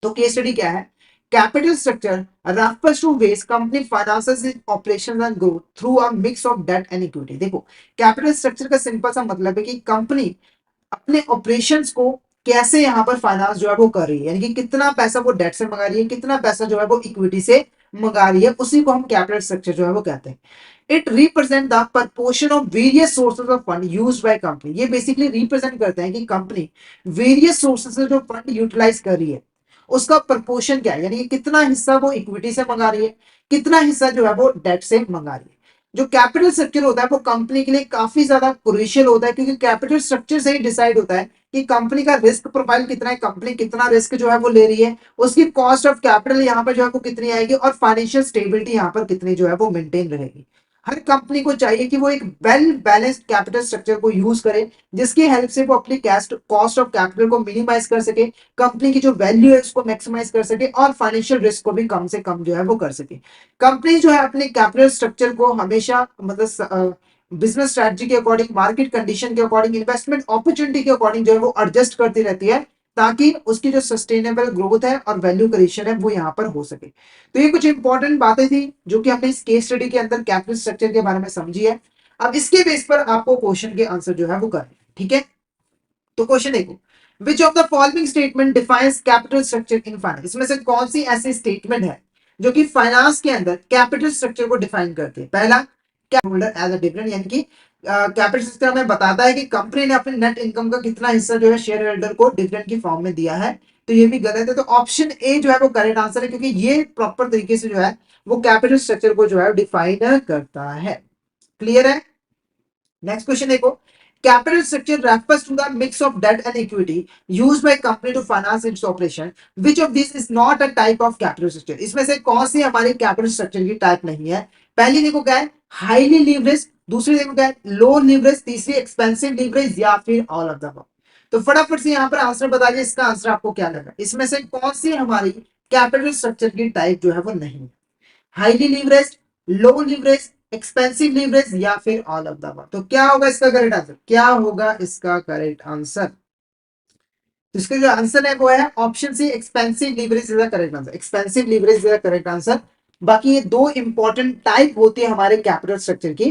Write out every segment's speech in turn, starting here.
तो case study क्या है, capital structure refers to ways company finances its operations and growth through a mix of debt and equity। देखो capital structure का simple सा मतलब है कि कंपनी अपने ऑपरेशंस को कैसे यहाँ पर फाइनेंस जो है वो कर रही है, यानी कि कितना पैसा वो डेट से मंगा रही है, कितना पैसा जो है वो इक्विटी से मंगा रही है, उसी को हम कैपिटल स्ट्रक्चर जो है वो कहते हैं। It represent the proportion of various sources of fund used by company. ये बेसिकली रिप्रेजेंट करते हैं कि कंपनी वेरियस सोर्सेज से जो फंड यूटिलाइज कर रही है उसका प्रपोर्शन क्या है, यानी कि कितना हिस्सा वो इक्विटी से मंगा रही है, कितना हिस्सा जो है वो डेट से मंगा रही है। जो कैपिटल स्ट्रक्चर होता है वो कंपनी के लिए काफी ज्यादा क्रुशियल होता है, क्योंकि कैपिटल स्ट्रक्चर से ही डिसाइड होता है कि कंपनी का रिस्क प्रोफाइल कितना है, कंपनी कितना रिस्क जो है वो ले रही है, उसकी कॉस्ट ऑफ कैपिटल यहाँ पर जो है वो कितनी आएगी, और फाइनेंशियल स्टेबिलिटी यहाँ पर कितनी जो है वो मेंटेन रहेगी। हर कंपनी को चाहिए कि वो एक वेल बैलेंस्ड कैपिटल स्ट्रक्चर को यूज करे, जिसकी हेल्प से वो अपनी कॉस्ट ऑफ कैपिटल को मिनिमाइज कर सके, कंपनी की जो वैल्यू है उसको मैक्सिमाइज कर सके, और फाइनेंशियल रिस्क को भी कम से कम जो है वो कर सके। कंपनी जो है अपने कैपिटल स्ट्रक्चर को हमेशा मतलब बिजनेस स्ट्रेटजी के अकॉर्डिंग, मार्केट कंडीशन के अकॉर्डिंग, इन्वेस्टमेंट अपॉर्चुनिटी के अकॉर्डिंग जो है वो एडजस्ट करती रहती है, ताकि उसकी जो सस्टेनेबल ग्रोथ है और वैल्यू क्रिएशन है वो यहाँ पर हो सके। तो ये कुछ इंपॉर्टेंट बातें थी जो कि हमने इस केस स्टडी के अंदर कैपिटल स्ट्रक्चर के बारे में समझी है। अब इसके बेस पर आपको क्वेश्चन के आंसर जो है वो करने, ठीक है। तो क्वेश्चन देखो, which of the following statement defines capital structure in finance. इसमें से कौन सी ऐसी स्टेटमेंट है जो कि फाइनेंस के अंदर कैपिटल स्ट्रक्चर को डिफाइन करती है। पहला, होल्डर एज अ डिविडेंड, यानी कि कैपिटल स्ट्रक्चर हमें बताता है कि कंपनी ने अपने नेट इनकम का कितना हिस्सा जो है शेयर होल्डर को डिविडेंड की फॉर्म में दिया है। तो ये भी गलत है, तो ऑप्शन ए जो है वो करेक्ट आंसर है, क्योंकि ये प्रॉपर तरीके से जो है वो कैपिटल स्ट्रक्चर को जो है डिफाइन करता है। क्लियर है। नेक्स्ट क्वेश्चन देखो, capital structure refers to the mix of debt and equity used by company to finance its operation, which of these is not a type of capital structure। इसमें से कौन सी हमारी capital structure की type नहीं है। पहली देखो क्या है, हाईली लीवरेज, दूसरी देखो क्या है, लो लीवरेज, तीसरी एक्सपेंसिव लीवरेज, या फिर ऑल ऑफ द अबव। तो फटाफट से यहाँ पर आंसर बता दिए, इसका आंसर आपको क्या लगा, इसमें से कौन सी हमारी कैपिटल स्ट्रक्चर की टाइप जो है वो नहीं है। हाईली लीवरेज, लो लीवरेज, एक्सपेंसिव लीवरेज, या फिर ऑल ऑफ द अबव। तो क्या होगा इसका करेक्ट आंसर, क्या होगा इसका करेक्ट आंसर। तो इसका जो आंसर है वो है option C, expensive leverage is the correct answer. Expensive leverage is the correct answer. बाकी ये दो इंपॉर्टेंट टाइप होती है हमारे कैपिटल स्ट्रक्चर की।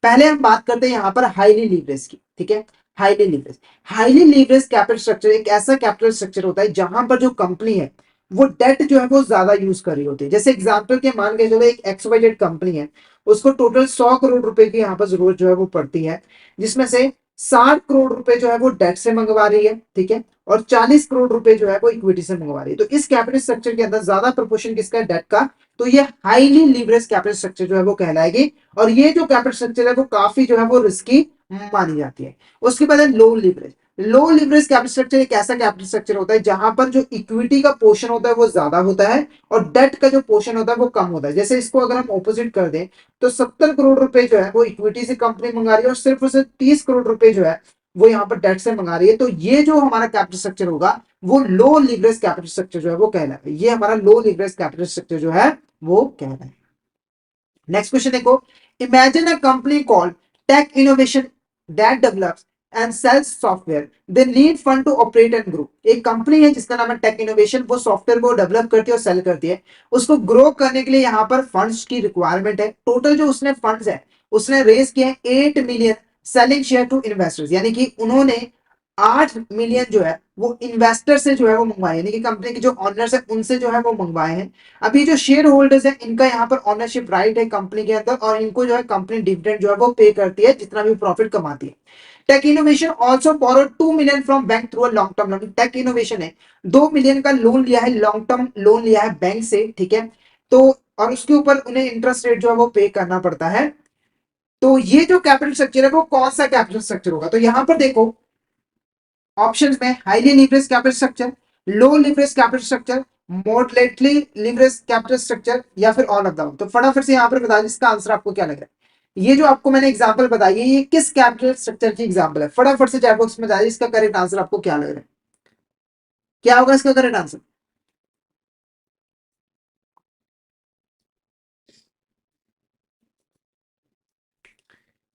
पहले हम बात करते हैं यहाँ पर हाईली लीवरेज की, ठीक है। Highly leverage, highly leverage capital structure एक ऐसा कैपिटल स्ट्रक्चर होता है जहां पर जो कंपनी है वो डेट जो है वो ज्यादा यूज कर रही होती है। जैसे एग्जांपल के मान के चलो, एक एक्सवाइजेड कंपनी है, उसको टोटल 100 करोड़ रुपए की यहाँ पर जरूरत जो है वो पड़ती है, जिसमें से 60 करोड़ रुपए जो है वो डेट से मंगवा रही है, ठीक है, और 40 करोड़ रुपए जो है वो इक्विटी से मंगवा रही है। तो इस कैपिटल स्ट्रक्चर के अंदर ज्यादा प्रोपोर्शन किसका है, डेट का। तो ये हाईली लीवरेज कैपिटल स्ट्रक्चर जो है वो कहलाएगी, और ये जो कैपिटल स्ट्रक्चर है वो काफी जो है वो रिस्की मानी जाती है। उसके बाद है लो लीवरेज। लो लीवरेज कैपिटल स्ट्रक्चर एक ऐसा कैपिटल स्ट्रक्चर होता है जहां पर जो इक्विटी का पोर्शन होता है वो ज्यादा होता है, और डेट का जो पोर्शन होता है वो कम होता है। जैसे इसको अगर हम ऑपोजिट कर दें, तो 70 करोड़ रुपए जो है वो इक्विटी से कंपनी मंगा रही है, और सिर्फ उसे 30 करोड़ रुपए जो है वो यहाँ पर डेट से मंगा रही है। तो ये जो हमारा कैपिटल स्ट्रक्चर होगा वो लो लीवरेज कैपिटल स्ट्रक्चर जो है वो कहलाएगा। ये हमारा लो लीवरेज कैपिटल स्ट्रक्चर जो है वो कहलाएगा। नेक्स्ट क्वेश्चन देखो, imagine a company called Tech Innovation that develops and sells software, they need fund to operate and grow. एक कंपनी है जिसका नाम है टेक इनोवेशन, वो सॉफ्टवेयर को डेवलप करती है और सेल करती है। उसको ग्रो करने के लिए यहाँ पर फंड्स की रिक्वायरमेंट है। टोटल जो उसने फंड्स है उसने रेज किए 8 million selling share to investors, यानी कि उन्होंने 8 मिलियन जो है वो इन्वेस्टर से जो है वो मंगवाए, यानी कि कंपनी के जो ऑनर्स है उनसे जो है वो मंगवाए हैं। अभी जो शेयर होल्डर्स है इनका यहाँ पर ऑनरशिप राइट है कंपनी के अंदर, और इनको जो है कंपनी डिविडेंड जो है वो पे करती है जितना भी प्रॉफिट कमाती है। Tech Innovation also borrow 2 million from bank through a long term loan. Tech Innovation है 2 मिलियन का लोन लिया है, लॉन्ग टर्म लोन लिया है बैंक से, ठीक है। तो और उसके ऊपर उन्हें इंटरेस्ट रेट जो है वो पे करना पड़ता है। तो ये जो कैपिटल स्ट्रक्चर है वो कौन सा कैपिटल स्ट्रक्चर होगा, तो यहां पर देखो ऑप्शंस में highly leverage capital structure, low leverage capital structure, moderately leverage capital structure, या फिर ऑल ऑफ द अबव। तो फटाफट से यहाँ पर बता दीजिए इसका आंसर आपको क्या लग रहा है। ये जो आपको मैंने एग्जांपल बताई है ये किस कैपिटल स्ट्रक्चर की एग्जांपल है, फटाफट से चैट बॉक्स में बताइए इसका करेक्ट आंसर आपको क्या लग रहा है, क्या होगा इसका करेक्ट आंसर।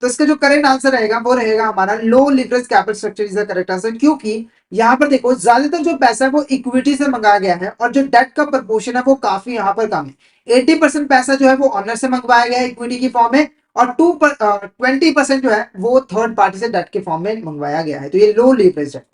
तो इसका जो करेक्ट आंसर रहेगा वो रहेगा हमारा low leverage capital structure is the correct answer, क्योंकि यहाँ पर देखो ज्यादातर जो पैसा है वो इक्विटी से मंगाया गया है और जो डेट का प्रपोर्शन है वो काफी यहाँ पर कम है। 80% पैसा जो है वो ऑनर से मंगवाया गया है इक्विटी की फॉर्म में, और 20% जो है वो थर्ड पार्टी से डेट के फॉर्म में मंगवाया गया है, तो ये लो लिवरेज है।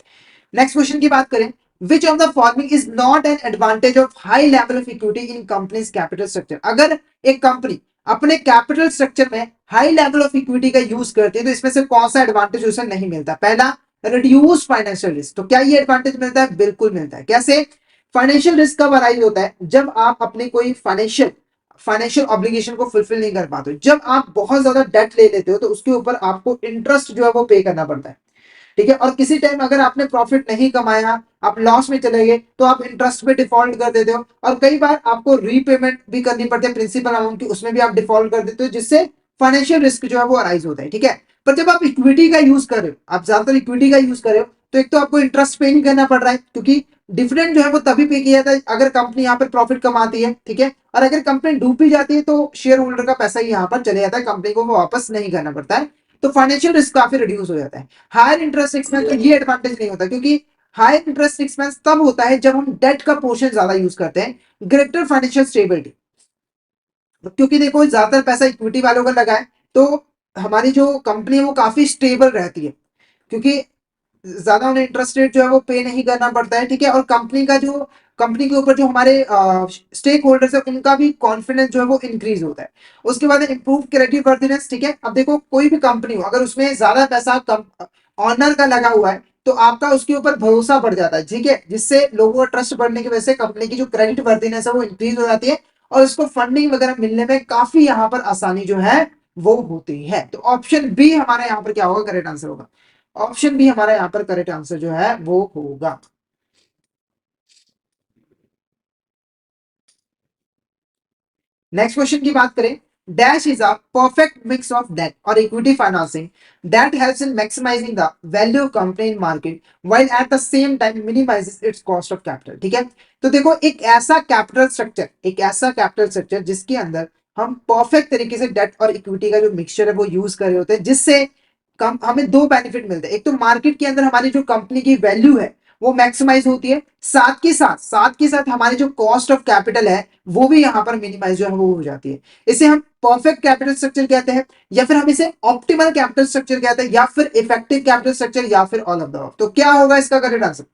नेक्स्ट क्वेश्चन की बात करें, which of the following is not an advantage of high level of equity in companies capital structure. अगर एक कंपनी अपने कैपिटल स्ट्रक्चर में हाई लेवल ऑफ इक्विटी का यूज करती है तो इसमें से कौन सा एडवांटेज उसे नहीं मिलता? पहला, रिड्यूस फाइनेंशियल रिस्क। तो क्या ये एडवांटेज मिलता है? बिल्कुल मिलता है। कैसे? फाइनेंशियल रिस्क कब अराइज होता है? जब आप अपने कोई फाइनेंशियल फाइनेंशियल ऑब्लिगेशन को फुलफिल नहीं कर पाते हो, जब आप बहुत ज्यादा डेट ले लेते हो तो उसके ऊपर आपको इंटरेस्ट जो है वो पे करना पड़ता है, ठीक है। और किसी टाइम अगर आपने प्रॉफिट नहीं कमाया, आप लॉस में चले गए, तो आप इंटरेस्ट पे डिफॉल्ट कर देते हो, और कई बार आपको रीपेमेंट भी करनी पड़ती है प्रिंसिपल अमाउंट की, उसमें भी आप डिफॉल्ट कर देते हो, जिससे फाइनेंशियल रिस्क जो है वो अराइज होता है, ठीक है। पर जब आप इक्विटी का यूज कर रहे हो, आप ज्यादातर इक्विटी का यूज कर रहे हो, तो एक तो आपको इंटरेस्ट पे नहीं करना पड़ रहा है, क्योंकि डिविडेंड जो है वो तभी पे किया जाता है अगर कंपनी यहाँ पर प्रॉफिट कमाती है, ठीक है। और अगर कंपनी डूब भी जाती है तो शेयर होल्डर का पैसा ही यहाँ पर चले जाता है, कंपनी को वो वापस नहीं करना पड़ता है, तो फाइनेंशियल रिस्क काफी रिड्यूस हो जाता है। हायर इंटरेस्ट एक्सपेंस तो ये एडवांटेज नहीं होता, क्योंकि हायर इंटरेस्ट एक्सपेंस तब होता है जब हम डेट का पोर्शन ज्यादा यूज करते हैं। ग्रेटर फाइनेंशियल स्टेबिलिटी, क्योंकि देखो ज्यादातर पैसा इक्विटी वालों का लगा है, तो हमारी जो कंपनी है वो काफी स्टेबल रहती है, क्योंकि ज्यादा उन्हें इंटरेस्ट रेट जो है वो पे नहीं करना पड़ता है, ठीक है। और कंपनी के ऊपर जो हमारे स्टेक होल्डर्स है उनका भी कॉन्फिडेंस जो है वो इंक्रीज होता है। उसके बाद इंप्रूव क्रेडिट वर्थिनेस, ठीक है। अब देखो कोई भी कंपनी हो, अगर उसमें ज्यादा पैसा ऑनर का लगा हुआ है तो आपका उसके ऊपर भरोसा बढ़ जाता है, ठीक है, जिससे लोगों का ट्रस्ट बढ़ने की वजह से कंपनी की जो क्रेडिट वर्थिनेस है वो इंक्रीज हो जाती है, और उसको फंडिंग वगैरह मिलने में काफी यहाँ पर आसानी जो है वो होती है। तो ऑप्शन बी हमारा यहाँ पर क्या होगा? करेक्ट आंसर होगा। ऑप्शन बी हमारा यहाँ पर करेक्ट आंसर जो है वो होगा। नेक्स्ट क्वेश्चन की बात करें, dash is a perfect mix of debt और equity financing that helps in maximizing the value of company in market while at the same time minimizes its cost of capital, ठीक है। तो देखो एक ऐसा कैपिटल स्ट्रक्चर जिसके अंदर हम परफेक्ट तरीके से डेट और इक्विटी का जो मिक्सचर है वो यूज कर रहे होते हैं, जिससे कम हमें दो बेनिफिट मिलते हैं। एक तो मार्केट के अंदर हमारी जो कंपनी की वैल्यू है वो मैक्सिमाइज होती है, साथ के साथ हमारी जो कॉस्ट ऑफ कैपिटल है वो भी यहाँ पर मिनिमाइज जो है वो हो जाती है। इसे हम परफेक्ट कैपिटल स्ट्रक्चर कहते हैं, या फिर हम इसे ऑप्टिमल कैपिटल स्ट्रक्चर कहते हैं, या फिर इफेक्टिव कैपिटल स्ट्रक्चर, या फिर ऑल ऑफ द अबव। तो क्या होगा इसका करेक्ट आंसर?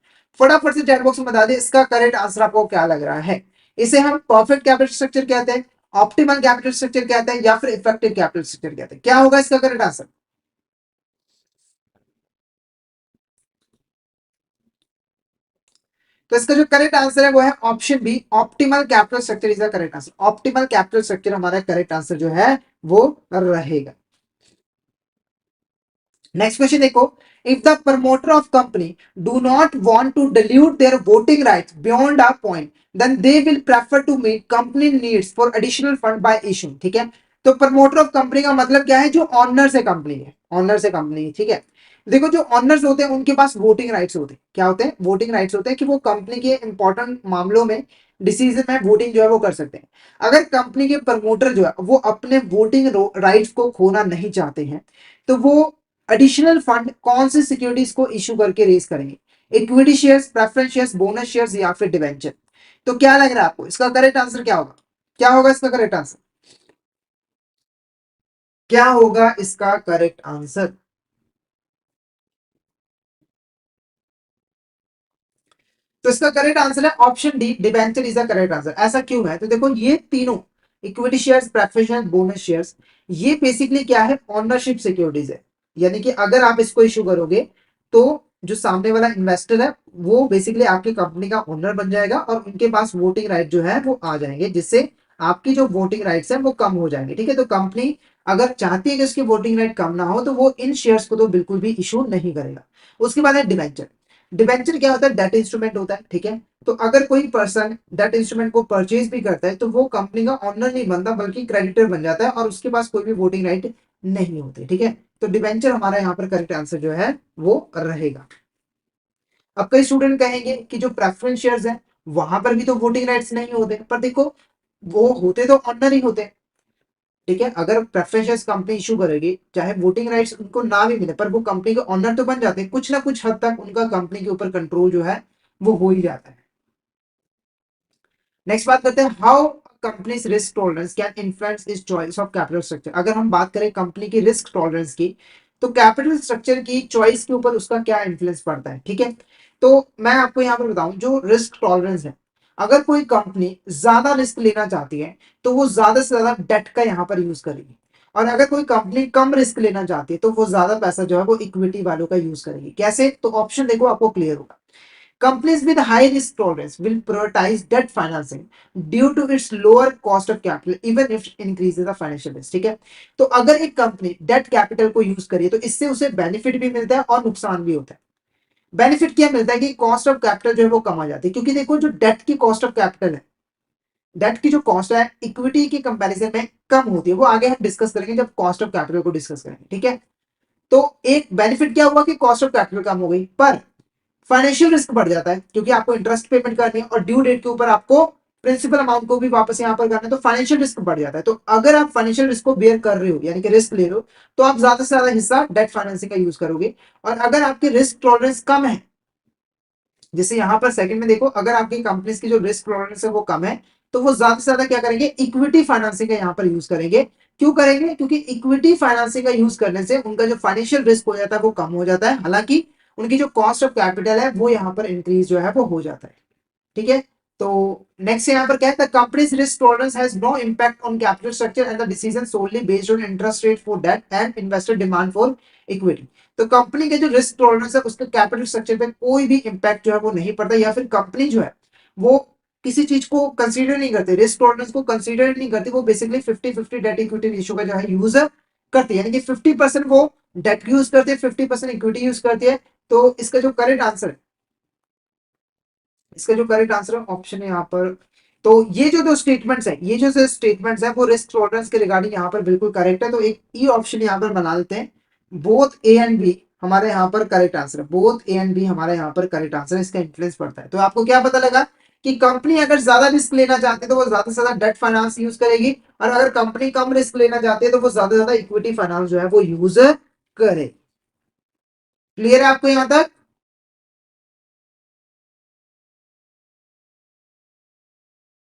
फटाफट से चैट बॉक्स में बता दें इसका करेक्ट आंसर आपको क्या लग रहा है। इसे हम परफेक्ट कैपिटल स्ट्रक्चर कहते हैं, ऑप्टिमल कैपिटल स्ट्रक्चर कहते हैं, या फिर इफेक्टिव कैपिटल स्ट्रक्चर कहते हैं? क्या होगा इसका करेक्ट आंसर? तो इसका जो करेक्ट आंसर है वो है option B, optimal capital structure is the correct answer. Optimal capital structure हमारा करेक्ट आंसर जो है वो रहेगा। नेक्स्ट क्वेश्चन देखो, if the promoter of company do not want to dilute their voting rights beyond a point then they will prefer to meet company needs for additional fund by issue, ठीक है। तो promoter of company का मतलब क्या है? जो honour से company है, ऑनर से कंपनी, ठीक है। देखो जो ऑनर्स होते हैं उनके पास वोटिंग राइट्स होते हैं। क्या होते हैं? वोटिंग राइट्स होते हैं कि वो कंपनी के इंपॉर्टेंट मामलों में डिसीजन में वोटिंग जो है वो कर सकते हैं। अगर कंपनी के प्रमोटर जो है वो अपने वोटिंग राइट्स को खोना नहीं चाहते हैं, तो वो एडिशनल फंड कौन से सिक्योरिटीज को इशू करके रेज करेंगे? Equity shares, preference shares, bonus shares, या फिर डिवेंचर? तो क्या लग रहा है आपको इसका करेक्ट आंसर क्या होगा? क्या होगा इसका करेक्ट आंसर? क्या होगा इसका करेक्ट आंसर? तो इसका करेक्ट आंसर है option D, debenture is the correct answer. ऐसा क्यों है? तो देखो ये तीनों, equity shares, preference shares, bonus shares, ये बेसिकली क्या है? ओनरशिप सिक्योरिटीज है। यानी कि अगर आप इसको इशू करोगे तो जो सामने वाला इन्वेस्टर है वो बेसिकली आपकी कंपनी का ओनर बन जाएगा, और उनके पास वोटिंग राइट जो है वो आ जाएंगे, जिससे आपकी जो वोटिंग राइट्स है वो कम हो जाएंगे, ठीक है। तो कंपनी अगर चाहती है कि उसकी वोटिंग राइट कम ना हो तो वो इन शेयर्स को तो बिल्कुल भी इशू नहीं करेगा। उसके बाद है डिबेंचर। डिबेंचर क्या होता है? डेट इंस्ट्रूमेंट होता है, ठीक है। तो अगर कोई पर्सन डेट इंस्ट्रूमेंट को परचेज भी करता है तो वो कंपनी का ऑनर नहीं बनता बल्कि क्रेडिटर बन जाता है, और उसके पास कोई भी वोटिंग राइट नहीं होती, ठीक है। तो डिबेंचर हमारा यहाँ पर करेक्ट आंसर जो है वो रहेगा। अब कई स्टूडेंट कहेंगे कि जो प्रेफरेंस शेयर्स है वहां पर भी तो वोटिंग राइट्स नहीं होते, पर देखो वो होते तो ऑनर ही होते, ठीक है, अगर प्रेफरेंस कंपनी इशू करेगी, चाहे वोटिंग राइट्स उनको ना भी मिले, पर वो कंपनी के ऑनर तो बन जाते हैं, कुछ ना कुछ हद तक उनका कंपनी के ऊपर कंट्रोल जो है वो हो ही जाता है। नेक्स्ट बात करते हैं, how companies risk tolerance can influence इस चॉइस ऑफ कैपिटल स्ट्रक्चर। अगर हम बात करें कंपनी की रिस्क टॉलरेंस की, तो कैपिटल स्ट्रक्चर की चॉइस के ऊपर उसका क्या इन्फ्लुएंस पड़ता है। ठीक है, तो मैं आपको यहाँ पर बताऊं, जो रिस्क टॉलरेंस है, अगर कोई कंपनी ज्यादा रिस्क लेना चाहती है तो वो ज्यादा से ज्यादा डेट का यहाँ पर यूज करेगी, और अगर कोई कंपनी कम रिस्क लेना चाहती है तो वो ज्यादा पैसा जो है वो इक्विटी वालों का यूज करेगी। कैसे, तो ऑप्शन देखो, आपको क्लियर होगा। Companies with high risk tolerance will prioritize debt financing due to its lower cost of capital, even if it increases the financial risk। ठीक है, तो अगर एक कंपनी डेट कैपिटल को यूज करिए तो इससे उसे बेनिफिट भी मिलता है और नुकसान भी होता है। बेनिफिट क्या मिलता है कि कॉस्ट ऑफ कैपिटल जो है वो कम आ जाती है, क्योंकि देखो जो डेट की कॉस्ट ऑफ कैपिटल है, डेट की जो कॉस्ट है इक्विटी की कंपैरिजन में कम होती है, वो आगे हम डिस्कस करेंगे जब कॉस्ट ऑफ कैपिटल को डिस्कस करेंगे। ठीक है, तो एक बेनिफिट क्या हुआ कि कॉस्ट ऑफ कैपिटल कम हो गई, पर फाइनेंशियल रिस्क बढ़ जाता है, क्योंकि आपको इंटरेस्ट पेमेंट करनी है और ड्यू डेट के ऊपर आपको प्रिंसिपल अमाउंट को भी वापस यहाँ पर करना है, तो फाइनेंशियल रिस्क बढ़ जाता है। तो अगर आप फाइनेंशियल रिस्क को बेयर कर रहे हो, यानी कि रिस्क ले रहे हो, तो आप ज्यादा से ज्यादा हिस्सा डेट फाइनेंसिंग का यूज करोगे। और अगर आपकी रिस्क टॉलरेंस कम है, जैसे यहाँ पर सेकंड में देखो, अगर आपकी कंपनीज की जो रिस्क टॉलरेंस है वो कम है, तो वो ज्यादा से ज्यादा क्या करेंगे, इक्विटी फाइनेंसिंग का यहाँ पर यूज करेंगे। क्यों करेंगे, क्योंकि इक्विटी फाइनेंसिंग का यूज करने से उनका जो फाइनेंशियल रिस्क हो जाता है वो कम हो जाता है, हालांकि उनकी जो कॉस्ट ऑफ कैपिटल है वो यहाँ पर इंक्रीज जो है वो हो जाता है। ठीक है, तो नेक्स्ट यहाँ पर क्या है, companies risk tolerance has no impact on capital structure and the decision solely based on interest rate for debt and investor demand for equity. तो कंपनी के जो रिस्क टॉलरेंस है उसके कैपिटल स्ट्रक्चर पे कोई भी इंपैक्ट जो है वो नहीं पड़ता, या फिर कंपनी जो है वो किसी चीज को कंसीडर नहीं करती, रिस्क टॉलरेंस को कंसीडर नहीं करती, वो बेसिकली 50-50 डेट इक्विटी रेशियो का जो है यूज करती है, यानी कि 50% वो डेट यूज करती है, 50% इक्विटी यूज करती है। तो इसका जो करेक्ट आंसर है, इसका जो करेक्ट आंसर है ऑप्शन है यहाँ पर। तो ये जो दो स्टेटमेंट्स है, ये जो स्टेटमेंट्स है वो रिस्क टॉलरेंस के रिगार्डिंग यहाँ पर बिल्कुल करेक्ट है, तो एक ई ऑप्शन यहाँ पर बना लेते हैं। बोथ ए एंड बी हमारे यहाँ पर करेक्ट आंसर है, बोथ ए एंड बी हमारे यहाँ पर करेक्ट आंसर है, इसका इन्फ्लुएंस पड़ता है। तो आपको क्या पता लगा कि कंपनी अगर ज्यादा रिस्क लेना चाहती है तो वो ज्यादा से ज्यादा डेट फाइनेंस यूज करेगी, और अगर कंपनी कम रिस्क लेना चाहती है तो वो ज्यादा से ज्यादा इक्विटी फाइनेंस जो है वो यूज करे। क्लियर है आपको यहाँ तक?